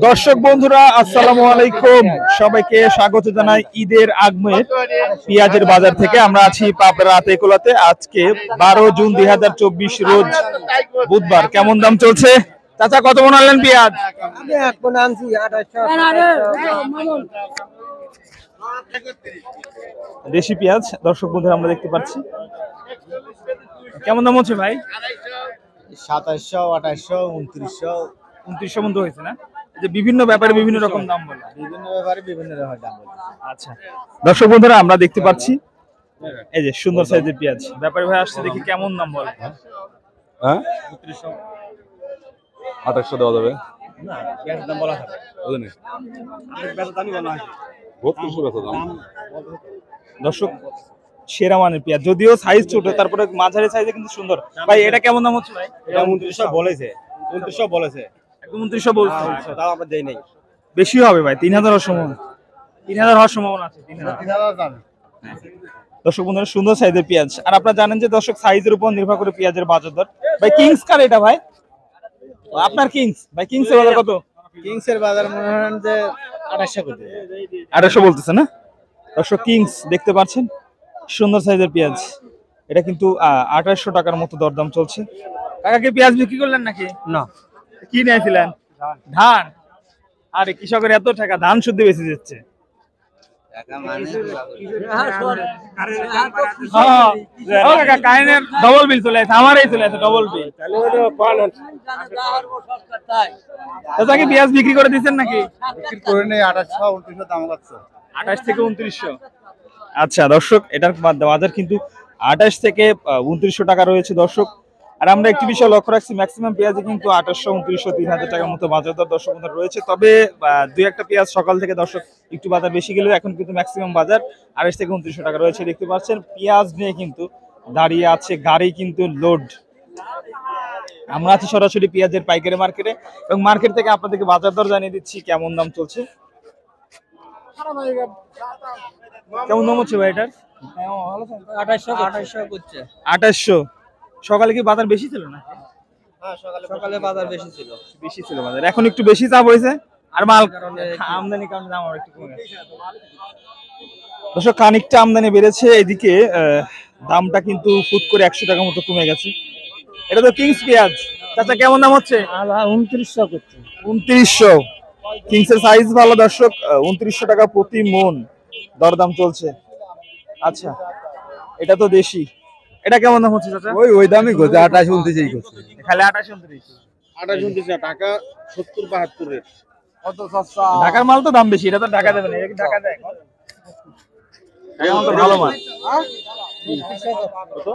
দর্শক বন্ধুরা আসসালামু আলাইকুম, সবাইকে স্বাগত জানাই ঈদের আগমনের পেঁয়াজের বাজার থেকে। আমরা আছি পাবনা আতেকুলাতে। আজকে 12 জুন 2024 রোজ বুধবার। কেমন দাম চলছে চাচা? কত মন আনলেন পেঁয়াজ? দেশি পেঁয়াজ দর্শক বন্ধুরা আমরা দেখতে পাচ্ছি। কেমন দাম হচ্ছে ভাই? 2700, 2800, 2900। 2900 মতো হয়েছে না? যে বিভিন্ন ব্যাপারে বিভিন্ন রকম দাম বলে, বিভিন্ন ব্যাপারে বিভিন্ন রকমের দাম বলে। আচ্ছা দর্শক বন্ধুরা আমরা দেখতে পাচ্ছি এই যে সুন্দর সাইজের পেঁয়াজ। ব্যাপারী ভাই আসছে, দেখি কেমন দাম বলে। হ্যাঁ 2800 দেওয়া যাবে না, পেঁয়াজের দাম বলা থাকে। বুঝলেন? আপনার পেঁয়াজের দামই বলা হয়। 3200 বেচা দাম। দর্শক সেরা মানের পেঁয়াজ, যদিও সাইজ ছোট তারপরে মাঝারি সাইজে কিন্তু সুন্দর। ভাই এটা কেমন দাম হচ্ছে ভাই? এটা 2900 বলেছে, 2900 বলেছে। একদম 2900 বলছে। তাও আমরা দেই নাই। বেশি হবে ভাই, 3000 হওয়ার সম্ভাবনা, 3000 হওয়ার সম্ভাবনা আছে। 3000 দাম। দর্শক বন্ধুরা সুন্দর সাইজের পেঁয়াজ। আর আপনারা জানেন যে দর্শক সাইজের উপর নির্ভর করে পেঁয়াজের বাজার দর। ভাই কিংস কার এটা ভাই? আপনার কিংস ভাই, কিংস এর বাজার কত? কিংসের বাজার মনে হয় যে 2800 করে। 2800 বলতেছে না? দর্শক কিংস দেখতে পাচ্ছেন, সুন্দর সাইজের পেঁয়াজ। এটা কিন্তু 2800 টাকার মতো দরদাম চলছে। কাকা কি পেঁয়াজ বিক্রি করলেন নাকি? না, কি নিয়েছিলেন? ধান। আরে কৃষকের এত টাকা, ধান শুদ্ধ বেঁচে যাচ্ছে। ডবল বিল চলে আসে, আমারই চলে আসে ডবল বিল। তাকে পেঁয়াজ বিক্রি করে দিচ্ছেন নাকি? বিক্রি করে নেই। 2800, 2900 দাম লাগছে। 28 থেকে 2900। আচ্ছা দর্শক, এটার বাজার কিন্তু 28 থেকে 2900 টাকা রয়েছে দর্শক। আর আমরা একটি বিষয় লক্ষ্য রাখছি, ম্যাক্সিমাম পেঁয়াজে কিন্তু 2800, 2900, 3000 টাকার মতো বাজার দর দর্শক রয়েছে। তবে দুই একটা পেঁয়াজ সকাল থেকে দর্শক একটু বাজার বেশি গেলেও এখন কিন্তু ম্যাক্সিমাম বাজার 28 থেকে 2900 টাকা রয়েছে। দেখতে পাচ্ছেন পেঁয়াজ নিয়ে কিন্তু দাঁড়িয়ে আছে গাড়ি, কিন্তু লোড। আমরা আছি সরাসরি পেঁয়াজের পাইকারি মার্কেটে, এবং মার্কেট থেকে আপনাদেরকে বাজার দর জানিয়ে দিচ্ছি কেমন দাম চলছে। কেমন দাম হচ্ছে ভাই এটার? 2800 করছে। 2800। সকালে কি বাজার বেশি ছিল না? হ্যাঁ, সকালে বাজার বেশি ছিল। বেশি ছিল বাজার, এখন একটু বেশি চাপ হয়েছে। আর মাল আমদানি কারণে দাম আবার একটু কমে গেছে। দর্শক খানিকটা আমদানি বেড়েছে, এদিকে দামটা কিন্তু ফুট করে 100 টাকা মতো কমে গেছে। এটা তো কিংস পেঁয়াজ। চাচা কেমন দাম হচ্ছে? 2900 করছে। 2900। কিংস এর সাইজ ভালো দর্শক, 2900 টাকা প্রতি মন দরদাম চলছে। আচ্ছা এটা তো দেশি, এটা কেমন দাম হচ্ছে চাচা? ওই দামই করছে, 28 29 করছে। খালি 28 29। 28 29 টাকা 70 72 রেট। কত সস্তা! ঢাকার মাল তো দাম বেশি, এটা তো ঢাকা দেবে না। এটা কি ঢাকা দেয়? এখন তো ভালো মাল। কত?